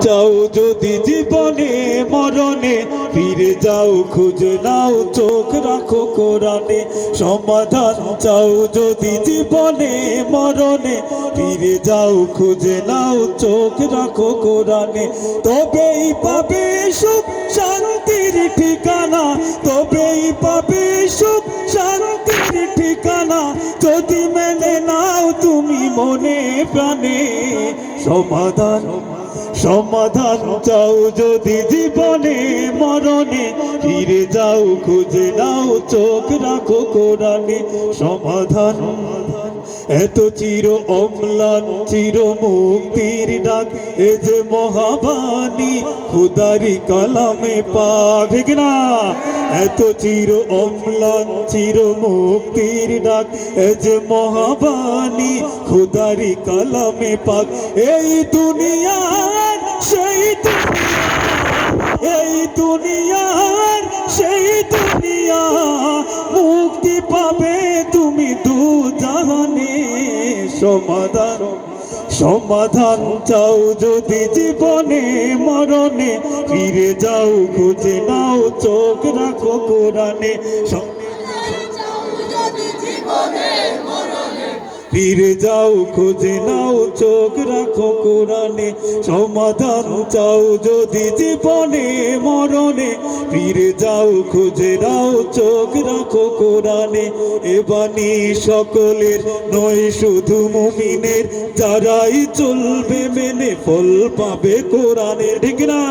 চাও যদি জীবনে মরণে, ফিরে যাও খুঁজে নাও চোখ রাখো কোরআনে। সমাধান চাও যদি জীবনে মরণে, ফিরে যাও খুঁজে নাও চোখ রাখো কোরআনে। তবেই পাবে সুখ শান্তির ঠিকানা, তবেই পাবে সুখ শান্তির ঠিকানা, যদি মেনে নাও তুমি মনে প্রাণে। সমাধান সমাধান চাও যদি জীবনে মরণে, ফিরে যাও খুঁজে নাও চোখ রাখো কোরআনে। সমাধান এত চির অম্লান চির মুক্তির ডাক, এ যে মহাবাণী খুদারি কালামে পাক, ঠিক না? এত চির অম্লান চির মুক্তির ডাক, এ যে মহাবাণী খুদারি কালামে পাক। এই দুনিয়ার সেই দুনিয়া, এই দুনিয়ার সেই দুনিয়া, মুক্তি পাবে তুমি দু জাহানে। সমাধান সমাধান চাও যদি জীবনে মরণে, ফিরে যাও খুঁজে নাও চোখ রাখো কোরআনে। ফিরে যাও খুঁজে নাও চোখ রাখো কোরআনে। সমাধান চাও যদি জীবনে মরণে, ফিরে যাও খুঁজে নাও চোখ রাখো কোরআনে। এ বাণী সকলের নয় শুধু মুমিনের, যারাই চলবে মেনে ফল পাবে কোরআনের, ঠিক না?